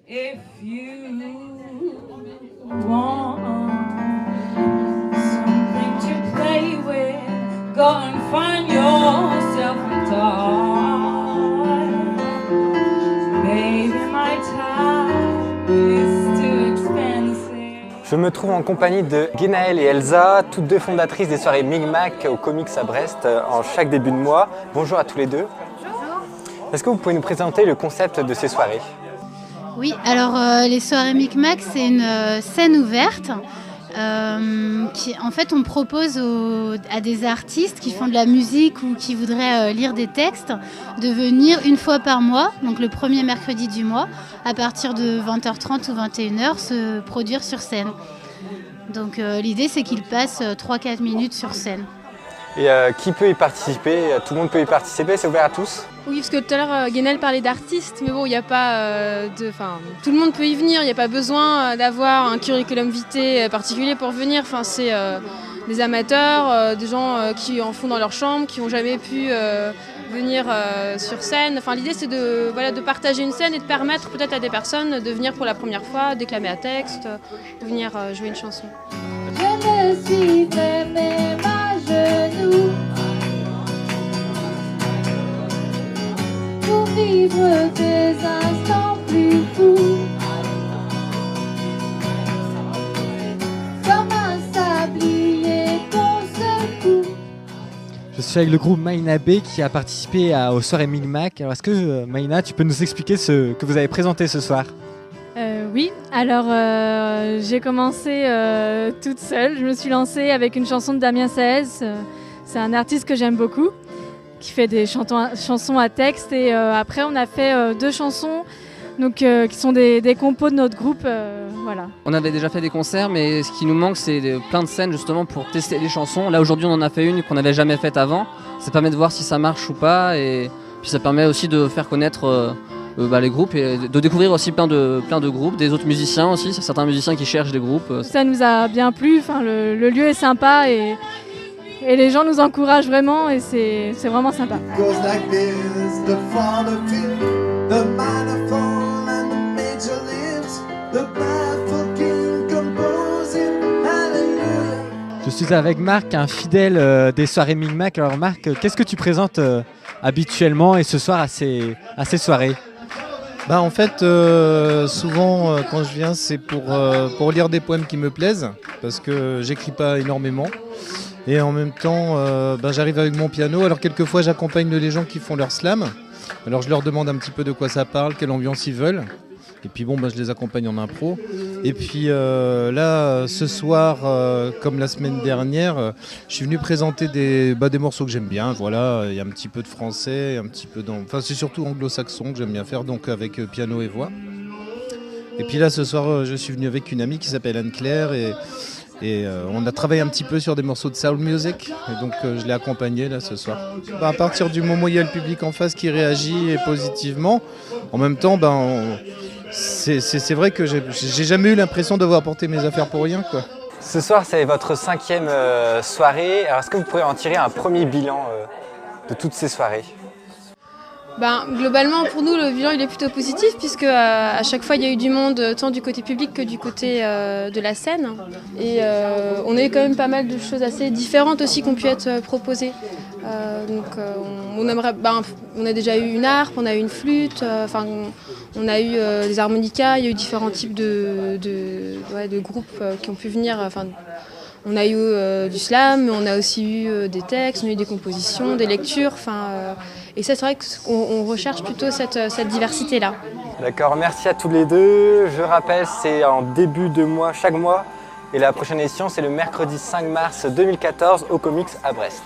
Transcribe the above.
If you want something to play with, go and find yourself a toy. Baby, my time is too expensive. Je me trouve en compagnie de Guénaëlle et Elsa, toutes deux fondatrices des soirées Micmac au Comics à Brest en chaque début de mois. Bonjour à tous les deux. Est-ce que vous pouvez nous présenter le concept de ces soirées ? Oui, alors les soirées Micmac, c'est une scène ouverte qui, en fait, on propose à des artistes qui font de la musique ou qui voudraient lire des textes de venir une fois par mois, donc le premier mercredi du mois, à partir de 20h30 ou 21h, se produire sur scène. Donc l'idée, c'est qu'ils passent 3-4 minutes sur scène. Et qui peut y participer ? Tout le monde peut y participer, c'est ouvert à tous ? Oui, parce que tout à l'heure, Guénaëlle parlait d'artistes, mais bon, il n'y a pas tout le monde peut y venir, il n'y a pas besoin d'avoir un curriculum vitae particulier pour venir. Enfin, c'est des amateurs, des gens qui en font dans leur chambre, qui n'ont jamais pu venir sur scène. Enfin, l'idée, c'est de partager une scène et de permettre peut-être à des personnes de venir pour la première fois, déclamer un texte, ou venir jouer une chanson. Je me suis fait même à genoux pour vivre des instants plus fous, comme un sablier qu'on secoue. Je suis avec le groupe Maïna B qui a participé aux soirées Micmac. Alors est-ce que Maïna, tu peux nous expliquer ce que vous avez présenté ce soir ? Oui, alors j'ai commencé toute seule. Je me suis lancée avec une chanson de Damien Saez. C'est un artiste que j'aime beaucoup, qui fait des chansons à texte. Et après, on a fait 2 chansons donc, qui sont des compos de notre groupe. Voilà. On avait déjà fait des concerts, mais ce qui nous manque, c'est plein de scènes justement pour tester les chansons. Là, aujourd'hui, on en a fait une qu'on n'avait jamais faite avant. Ça permet de voir si ça marche ou pas. Et puis ça permet aussi de faire connaître les groupes et de découvrir aussi plein de groupes, des autres musiciens aussi, certains musiciens qui cherchent des groupes. Ça nous a bien plu, enfin, le lieu est sympa et les gens nous encouragent vraiment et c'est vraiment sympa. Je suis avec Marc, un fidèle des soirées Micmac. Alors Marc, qu'est-ce que tu présentes habituellement et ce soir à ces soirées ? En fait, souvent quand je viens, c'est pour lire des poèmes qui me plaisent, parce que j'écris pas énormément. Et en même temps, j'arrive avec mon piano. Alors quelquefois, j'accompagne les gens qui font leur slam. Alors je leur demande un petit peu de quoi ça parle, quelle ambiance ils veulent. Et puis je les accompagne en impro. Et puis là, ce soir, comme la semaine dernière, je suis venu présenter des morceaux que j'aime bien. Voilà, il y a un petit peu de français, un petit peu c'est surtout anglo-saxon que j'aime bien faire, donc avec piano et voix. Et puis là, ce soir, je suis venu avec une amie qui s'appelle Anne-Claire et on a travaillé un petit peu sur des morceaux de soul music. Et donc je l'ai accompagnée là ce soir. À partir du moment où il y a le public en face qui réagit et positivement, en même temps, c'est vrai que j'ai jamais eu l'impression d'avoir porté mes affaires pour rien, quoi. Ce soir, c'est votre 5e soirée. Alors, est-ce que vous pourriez en tirer un premier bilan de toutes ces soirées ? Globalement, pour nous, le bilan il est plutôt positif puisque à chaque fois il y a eu du monde tant du côté public que du côté de la scène. Et on a eu quand même pas mal de choses assez différentes aussi qui ont pu être proposées. On a déjà eu une harpe, on a eu une flûte, on a eu des harmonicas, il y a eu différents types de groupes qui ont pu venir. On a eu du slam, mais on a aussi eu des textes, on a eu des compositions, des lectures. Et ça, c'est vrai qu'on recherche plutôt cette diversité-là. D'accord, merci à tous les deux. Je rappelle, c'est en début de mois, chaque mois. Et la prochaine édition, c'est le mercredi 5 mars 2014 au Comics à Brest.